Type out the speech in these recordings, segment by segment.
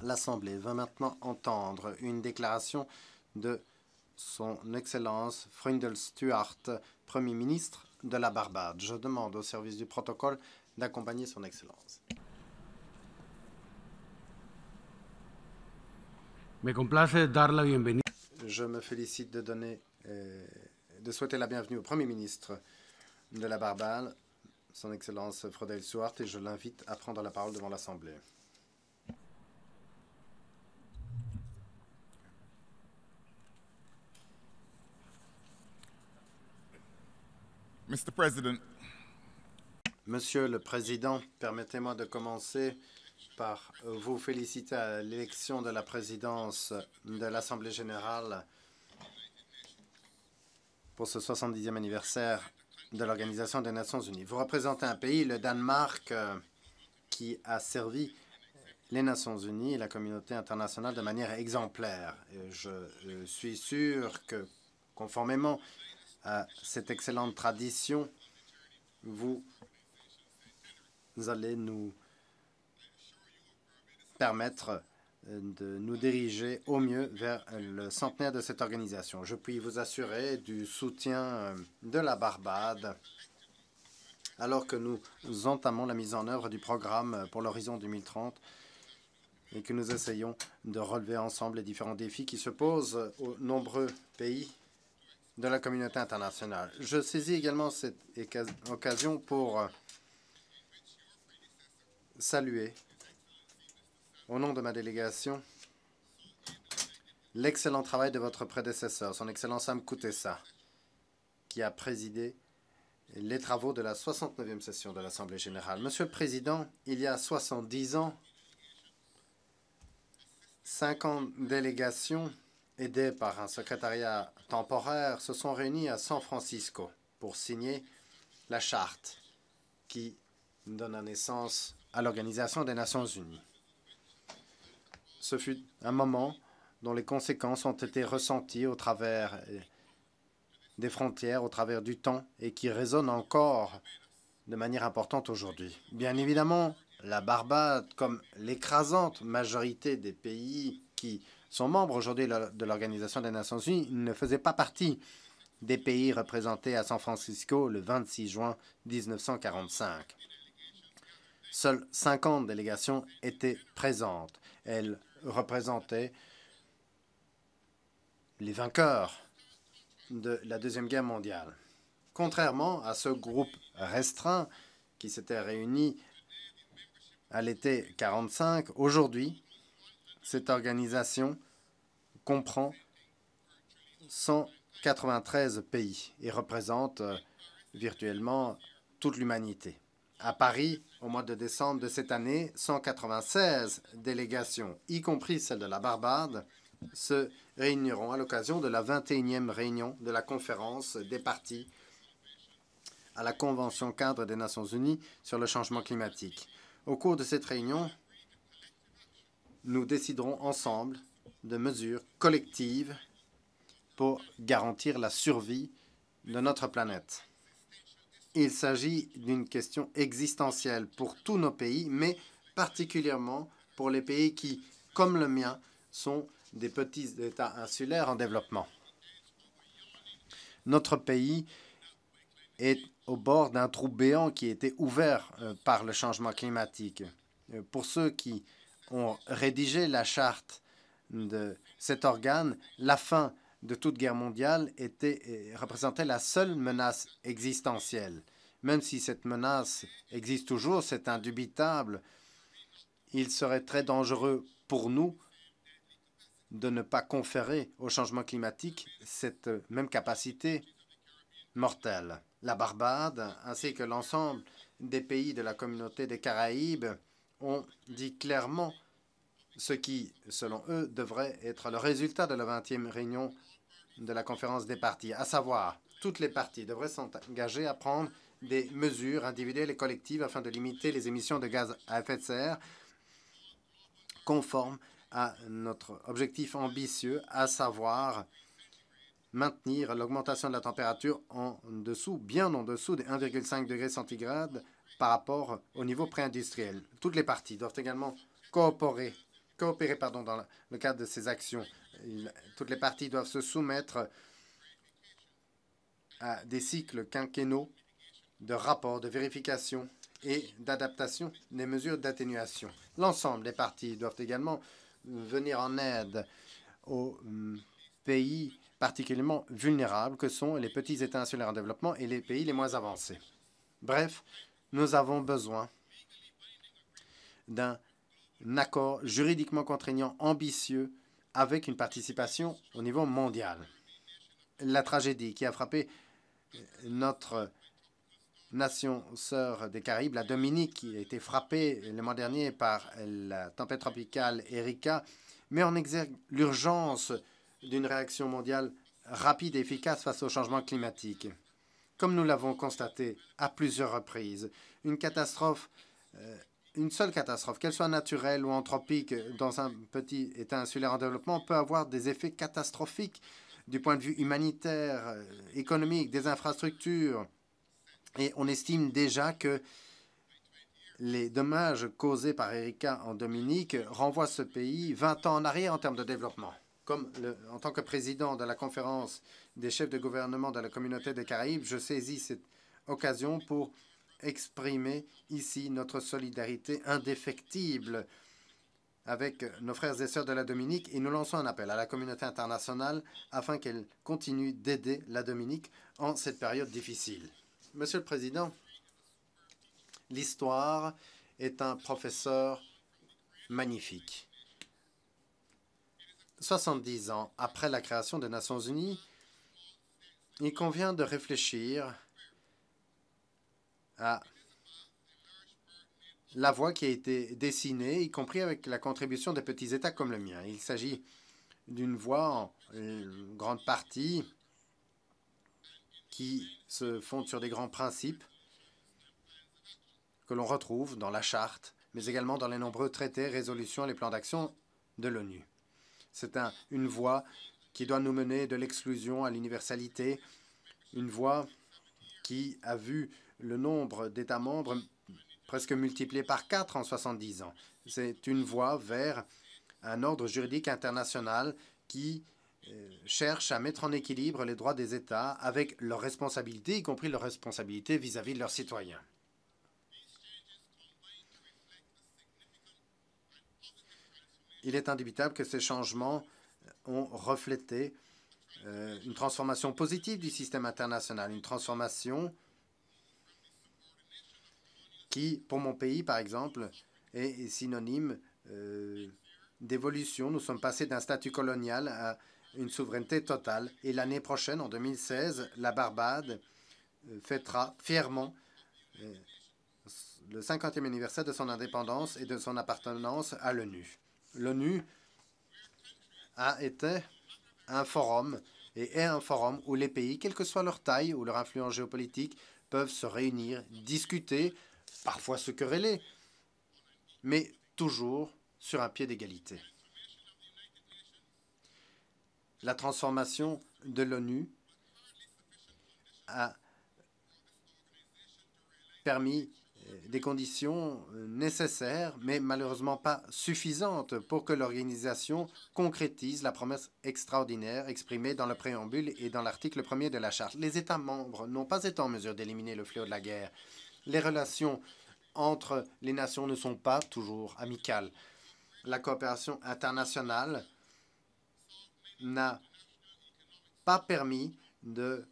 L'Assemblée va maintenant entendre une déclaration de Son Excellence Freundel Stuart, Premier ministre de la Barbade. Je demande au service du protocole d'accompagner Son Excellence. Me complace dar la bienvenida. Je me félicite de souhaiter la bienvenue au Premier ministre de la Barbade, Son Excellence Freundel Stuart, et je l'invite à prendre la parole devant l'Assemblée. Mr. President, Monsieur le Président, permettez-moi de commencer par vous féliciter à l'élection de la présidence de l'Assemblée générale pour ce 70e anniversaire de l'Organisation des Nations unies. Vous représentez un pays, le Danemark, qui a servi les Nations unies et la communauté internationale de manière exemplaire. Et je suis sûr que, conformément à cette excellente tradition, vous allez nous permettre de nous diriger au mieux vers le centenaire de cette organisation. Je puis vous assurer du soutien de la Barbade alors que nous entamons la mise en œuvre du programme pour l'horizon 2030 et que nous essayons de relever ensemble les différents défis qui se posent aux nombreux pays de la communauté internationale. Je saisis également cette occasion pour saluer, au nom de ma délégation, l'excellent travail de votre prédécesseur, son Excellence Sam Kutesa, qui a présidé les travaux de la 69e session de l'Assemblée générale. Monsieur le Président, il y a 70 ans, 50 délégations aidées par un secrétariat temporaire se sont réunies à San Francisco pour signer la charte qui donna naissance à l'Organisation des Nations unies. Ce fut un moment dont les conséquences ont été ressenties au travers des frontières, au travers du temps, et qui résonnent encore de manière importante aujourd'hui. Bien évidemment, la Barbade, comme l'écrasante majorité des pays qui sont membres aujourd'hui de l'Organisation des Nations unies, ne faisait pas partie des pays représentés à San Francisco le 26 juin 1945. Seules 50 délégations étaient présentes. Elles représentaient les vainqueurs de la Deuxième Guerre mondiale. Contrairement à ce groupe restreint qui s'était réuni à l'été 1945, aujourd'hui, cette organisation comprend 193 pays et représente virtuellement toute l'humanité. À Paris, au mois de décembre de cette année, 196 délégations, y compris celle de la Barbade, se réuniront à l'occasion de la 21e réunion de la conférence des parties à la Convention cadre des Nations unies sur le changement climatique. Au cours de cette réunion, nous déciderons ensemble de mesures collectives pour garantir la survie de notre planète. Il s'agit d'une question existentielle pour tous nos pays, mais particulièrement pour les pays qui, comme le mien, sont des petits États insulaires en développement. Notre pays est au bord d'un trou béant qui a été ouvert par le changement climatique. Pour ceux qui ont rédigé la charte de cet organe, la fin de toute guerre mondiale représentait la seule menace existentielle. Même si cette menace existe toujours, c'est indubitable, il serait très dangereux pour nous de ne pas conférer au changement climatique cette même capacité mortelle. La Barbade, ainsi que l'ensemble des pays de la communauté des Caraïbes, ont dit clairement ce qui, selon eux, devrait être le résultat de la 20e réunion de la conférence des parties, à savoir, toutes les parties devraient s'engager à prendre des mesures individuelles et collectives afin de limiter les émissions de gaz à effet de serre conformes à notre objectif ambitieux, à savoir maintenir l'augmentation de la température bien en dessous des 1,5 degrés centigrades par rapport au niveau pré-industriel. Toutes les parties doivent également coopérer coopérer dans le cadre de ces actions. Toutes les parties doivent se soumettre à des cycles quinquennaux de rapports, de vérification et d'adaptation des mesures d'atténuation. L'ensemble des parties doivent également venir en aide aux pays particulièrement vulnérables que sont les petits États insulaires en développement et les pays les moins avancés. Bref, nous avons besoin d'un accord juridiquement contraignant ambitieux avec une participation au niveau mondial. La tragédie qui a frappé notre nation sœur des Caraïbes, la Dominique, qui a été frappée le mois dernier par la tempête tropicale Erika, met en exergue l'urgence d'une réaction mondiale rapide et efficace face au changement climatique. Comme nous l'avons constaté à plusieurs reprises, une seule catastrophe, qu'elle soit naturelle ou anthropique, dans un petit État insulaire en développement, peut avoir des effets catastrophiques du point de vue humanitaire, économique, des infrastructures. Et on estime déjà que les dommages causés par Erika en Dominique renvoient ce pays 20 ans en arrière en termes de développement. En tant que président de la conférence des chefs de gouvernement de la communauté des Caraïbes, je saisis cette occasion pour exprimer ici notre solidarité indéfectible avec nos frères et sœurs de la Dominique et nous lançons un appel à la communauté internationale afin qu'elle continue d'aider la Dominique en cette période difficile. Monsieur le Président, l'histoire est un professeur magnifique. 70 ans après la création des Nations unies, il convient de réfléchir à la voie qui a été dessinée, y compris avec la contribution des petits États comme le mien. Il s'agit d'une voie en grande partie qui se fonde sur des grands principes que l'on retrouve dans la charte, mais également dans les nombreux traités, résolutions et les plans d'action de l'ONU. C'est une voie qui doit nous mener de l'exclusion à l'universalité, une voie qui a vu le nombre d'États membres presque multiplié par 4 en 70 ans. C'est une voie vers un ordre juridique international qui cherche à mettre en équilibre les droits des États avec leurs responsabilités, y compris leurs responsabilités vis-à-vis de leurs citoyens. Il est indubitable que ces changements ont reflété une transformation positive du système international, une transformation qui, pour mon pays, par exemple, est synonyme d'évolution. Nous sommes passés d'un statut colonial à une souveraineté totale. Et l'année prochaine, en 2016, la Barbade fêtera fièrement le 50e anniversaire de son indépendance et de son appartenance à l'ONU. L'ONU a été un forum et est un forum où les pays, quelle que soit leur taille ou leur influence géopolitique, peuvent se réunir, discuter, parfois se quereller, mais toujours sur un pied d'égalité. La transformation de l'ONU a permis des conditions nécessaires, mais malheureusement pas suffisantes pour que l'organisation concrétise la promesse extraordinaire exprimée dans le préambule et dans l'article 1er de la Charte. Les États membres n'ont pas été en mesure d'éliminer le fléau de la guerre. Les relations entre les nations ne sont pas toujours amicales. La coopération internationale n'a pas permis de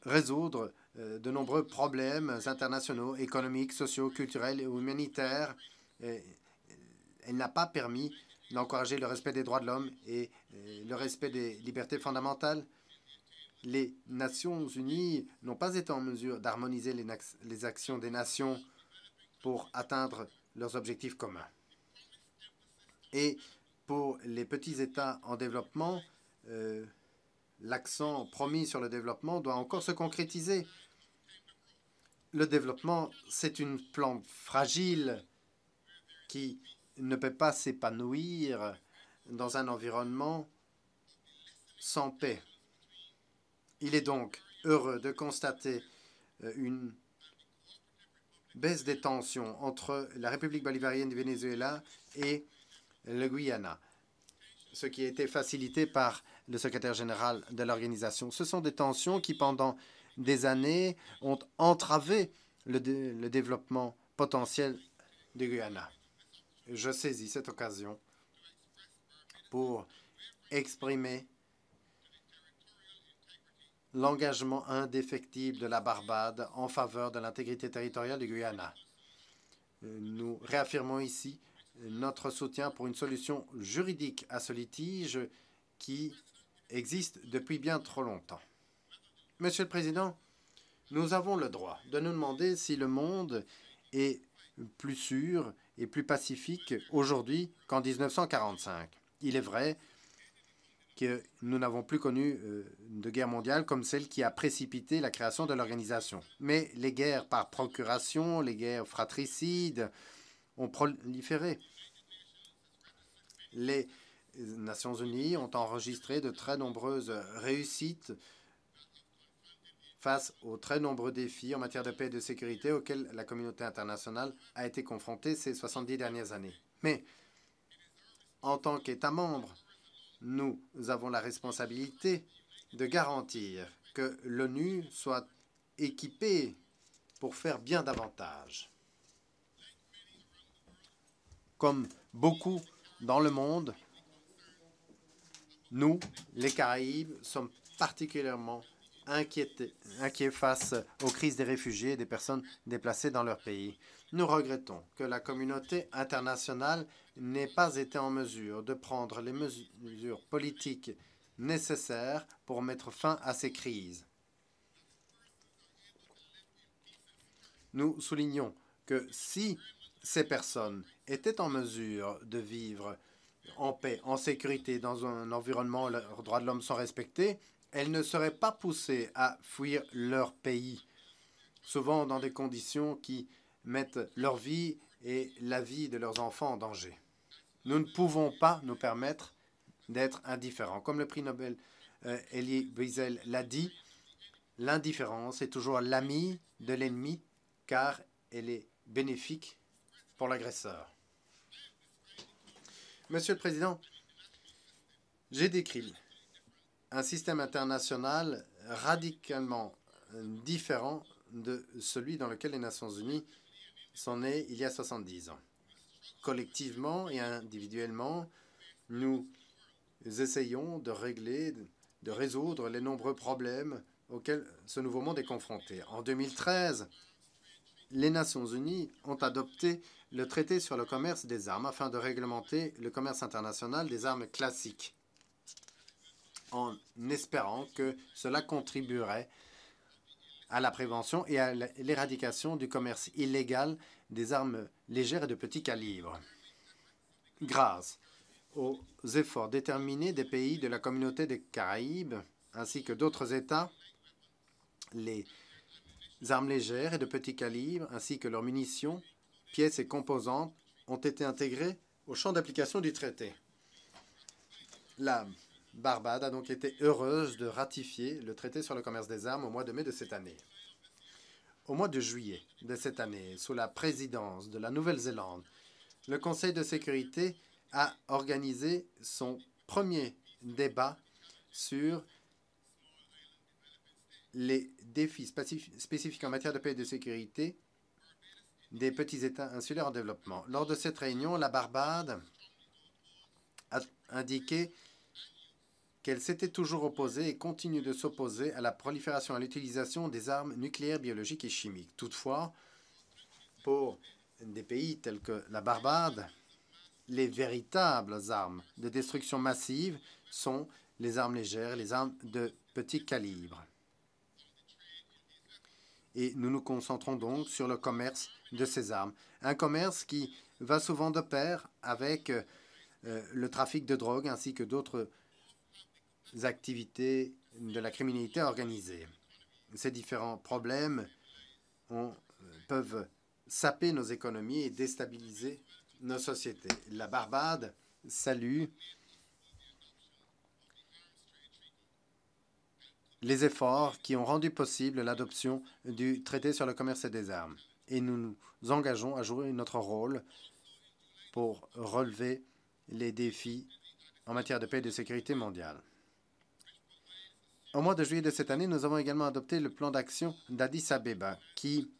résoudre de nombreux problèmes internationaux, économiques, sociaux, culturels et humanitaires. Elle n'a pas permis d'encourager le respect des droits de l'homme et le respect des libertés fondamentales. Les Nations unies n'ont pas été en mesure d'harmoniser les actions des nations pour atteindre leurs objectifs communs. Et pour les petits États en développement, l'accent promis sur le développement doit encore se concrétiser. Le développement, c'est une plante fragile qui ne peut pas s'épanouir dans un environnement sans paix. Il est donc heureux de constater une baisse des tensions entre la République bolivarienne du Venezuela et le Guyana, ce qui a été facilité par le secrétaire général de l'organisation. Ce sont des tensions qui, pendant des années, ont entravé le développement potentiel du Guyana. Je saisis cette occasion pour exprimer l'engagement indéfectible de la Barbade en faveur de l'intégrité territoriale du Guyana. Nous réaffirmons ici notre soutien pour une solution juridique à ce litige qui existe depuis bien trop longtemps. Monsieur le Président, nous avons le droit de nous demander si le monde est plus sûr et plus pacifique aujourd'hui qu'en 1945. Il est vrai que nous n'avons plus connu de guerre mondiale comme celle qui a précipité la création de l'organisation. Mais les guerres par procuration, les guerres fratricides ont proliféré. Les Nations unies ont enregistré de très nombreuses réussites face aux très nombreux défis en matière de paix et de sécurité auxquels la communauté internationale a été confrontée ces 70 dernières années. Mais en tant qu'État membre, nous avons la responsabilité de garantir que l'ONU soit équipée pour faire bien davantage. Comme beaucoup dans le monde, nous, les Caraïbes, sommes particulièrement inquiets face aux crises des réfugiés et des personnes déplacées dans leur pays. Nous regrettons que la communauté internationale n'ait pas été en mesure de prendre les mesures politiques nécessaires pour mettre fin à ces crises. Nous soulignons que si ces personnes étaient en mesure de vivre en paix, en sécurité, dans un environnement où leurs droits de l'homme sont respectés, elles ne seraient pas poussées à fuir leur pays, souvent dans des conditions qui mettent leur vie et la vie de leurs enfants en danger. Nous ne pouvons pas nous permettre d'être indifférents. Comme le prix Nobel Elie Wiesel l'a dit, l'indifférence est toujours l'ami de l'ennemi car elle est bénéfique pour l'agresseur. Monsieur le Président, j'ai décrit un système international radicalement différent de celui dans lequel les Nations unies sont nées il y a 70 ans. Collectivement et individuellement, nous essayons de régler, de résoudre les nombreux problèmes auxquels ce nouveau monde est confronté. En 2013, les Nations unies ont adopté le traité sur le commerce des armes afin de réglementer le commerce international des armes classiques, en espérant que cela contribuerait à la prévention et à l'éradication du commerce illégal des armes légères et de petit calibre. Grâce aux efforts déterminés des pays de la communauté des Caraïbes, ainsi que d'autres États, les armes légères et de petit calibre, ainsi que leurs munitions, pièces et composantes, ont été intégrées au champ d'application du traité. La Barbade a donc été heureuse de ratifier le traité sur le commerce des armes au mois de mai de cette année. Au mois de juillet de cette année, sous la présidence de la Nouvelle-Zélande, le Conseil de sécurité a organisé son premier débat sur les défis spécifiques en matière de paix et de sécurité des petits États insulaires en développement. Lors de cette réunion, la Barbade a indiqué qu'elle s'était toujours opposée et continue de s'opposer à la prolifération et à l'utilisation des armes nucléaires, biologiques et chimiques. Toutefois, pour des pays tels que la Barbade, les véritables armes de destruction massive sont les armes légères et les armes de petit calibre. Et nous nous concentrons donc sur le commerce de ces armes. Un commerce qui va souvent de pair avec le trafic de drogue ainsi que d'autres activités de la criminalité organisée. Ces différents problèmes peuvent saper nos économies et déstabiliser nos sociétés. La Barbade salue les efforts qui ont rendu possible l'adoption du traité sur le commerce des armes. Et nous nous engageons à jouer notre rôle pour relever les défis en matière de paix et de sécurité mondiale. Au mois de juillet de cette année, nous avons également adopté le plan d'action d'Addis Abeba qui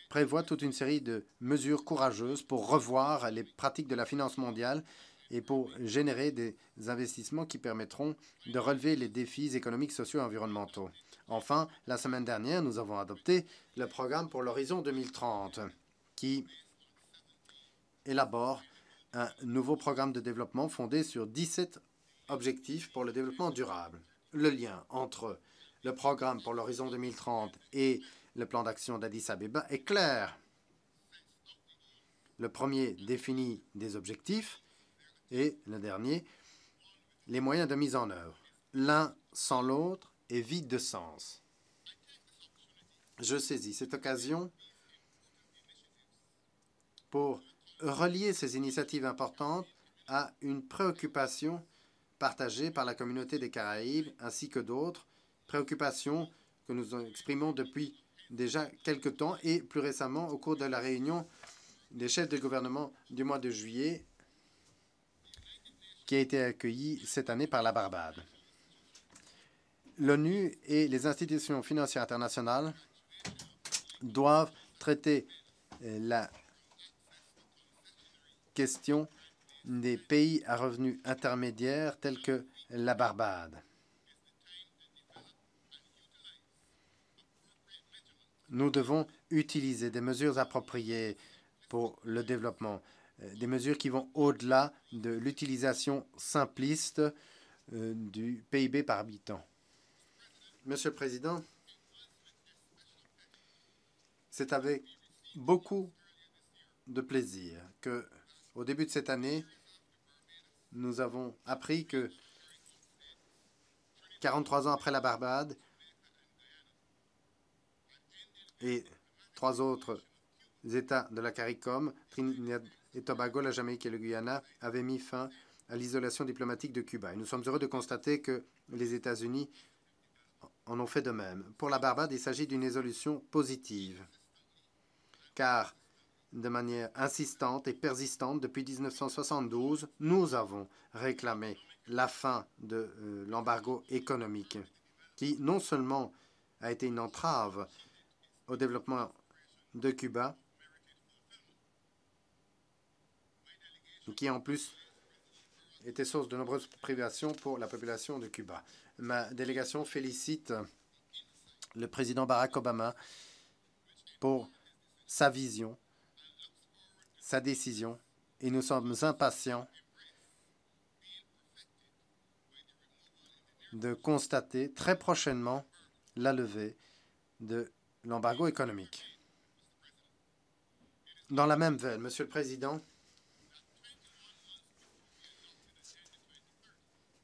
prévoit toute une série de mesures courageuses pour revoir les pratiques de la finance mondiale et pour générer des investissements qui permettront de relever les défis économiques, sociaux et environnementaux. Enfin, la semaine dernière, nous avons adopté le programme pour l'horizon 2030 qui élabore un nouveau programme de développement fondé sur 17 objectifs pour le développement durable. Le lien entre le programme pour l'horizon 2030 et le plan d'action d'Addis Abeba est clair. Le premier définit des objectifs et le dernier, les moyens de mise en œuvre. L'un sans l'autre est vide de sens. Je saisis cette occasion pour relier ces initiatives importantes à une préoccupation partagée par la communauté des Caraïbes ainsi que d'autres, préoccupations que nous exprimons depuis déjà quelque temps et plus récemment au cours de la réunion des chefs de gouvernement du mois de juillet qui a été accueillie cette année par la Barbade. L'ONU et les institutions financières internationales doivent traiter la question des pays à revenus intermédiaires tels que la Barbade. Nous devons utiliser des mesures appropriées pour le développement, des mesures qui vont au-delà de l'utilisation simpliste du PIB par habitant. Monsieur le Président, c'est avec beaucoup de plaisir que, au début de cette année, nous avons appris que 43 ans après la Barbade et 3 autres États de la CARICOM, Trinidad et Tobago, la Jamaïque et le Guyana, avaient mis fin à l'isolation diplomatique de Cuba. Et nous sommes heureux de constater que les États-Unis en ont fait de même. Pour la Barbade, il s'agit d'une résolution positive, car de manière insistante et persistante, depuis 1972, nous avons réclamé la fin de l'embargo économique, qui non seulement a été une entrave au développement de Cuba, qui en plus était source de nombreuses privations pour la population de Cuba. Ma délégation félicite le président Barack Obama pour sa vision, sa décision, et nous sommes impatients de constater très prochainement la levée de l'embargo économique. Dans la même veine, Monsieur le Président,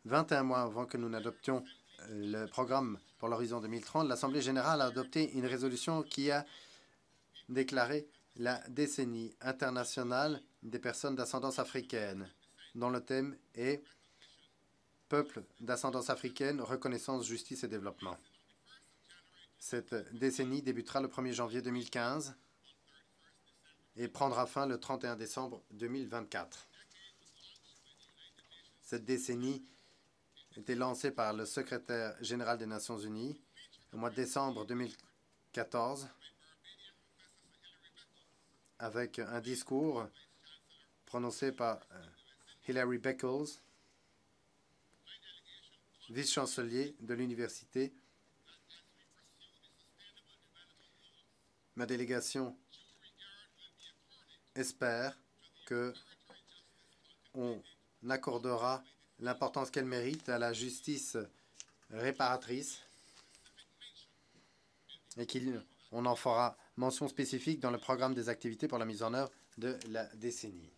21 mois avant que nous n'adoptions le programme pour l'horizon 2030, l'Assemblée générale a adopté une résolution qui a déclaré la décennie internationale des personnes d'ascendance africaine, dont le thème est « Peuple d'ascendance africaine, reconnaissance, justice et développement ». Cette décennie débutera le 1er janvier 2015 et prendra fin le 31 décembre 2024. Cette décennie a été lancée par le secrétaire général des Nations unies au mois de décembre 2014 avec un discours prononcé par Hilary Beckles, vice-chancelier de l'université. Ma délégation espère qu'on accordera l'importance qu'elle mérite à la justice réparatrice et qu'on en fera mention spécifique dans le programme des activités pour la mise en œuvre de la décennie.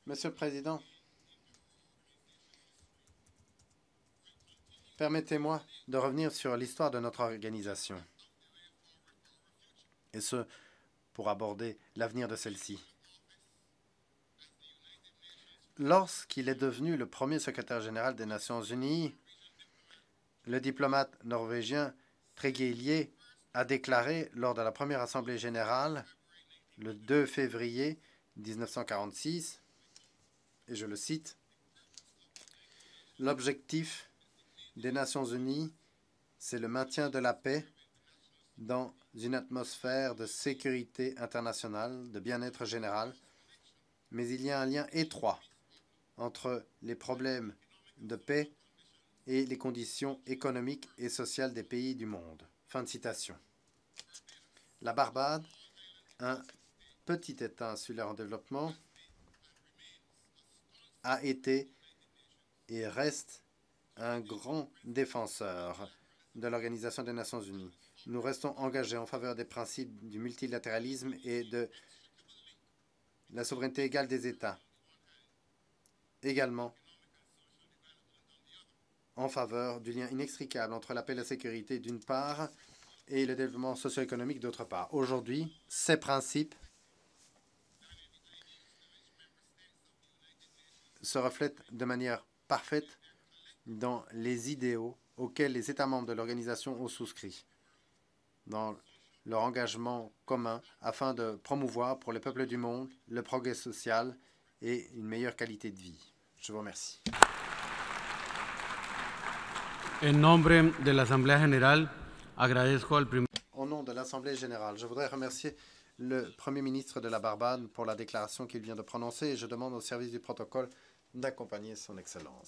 Monsieur le Président, permettez-moi de revenir sur l'histoire de notre organisation, et ce, pour aborder l'avenir de celle-ci. Lorsqu'il est devenu le premier secrétaire général des Nations unies, le diplomate norvégien Trygve Lie a déclaré lors de la première Assemblée générale le 2 février 1946, et je le cite, « L'objectif des Nations unies, c'est le maintien de la paix dans une atmosphère de sécurité internationale, de bien-être général, mais il y a un lien étroit entre les problèmes de paix et les conditions économiques et sociales des pays du monde. » Fin de citation. La Barbade, un petit État insulaire en développement, a été et reste un grand défenseur de l'Organisation des Nations unies. Nous restons engagés en faveur des principes du multilatéralisme et de la souveraineté égale des États. Également en faveur du lien inextricable entre la paix et la sécurité d'une part et le développement socio-économique d'autre part. Aujourd'hui, ces principes se reflètent de manière parfaite dans les idéaux auxquels les États membres de l'organisation ont souscrit, dans leur engagement commun afin de promouvoir pour les peuples du monde le progrès social et une meilleure qualité de vie. Je vous remercie. En nombre de la Asamblea General, agradezco al primer... Au nom de l'Assemblée générale, je voudrais remercier le Premier ministre de la Barbade pour la déclaration qu'il vient de prononcer et je demande au service du protocole d'accompagner son Excellence.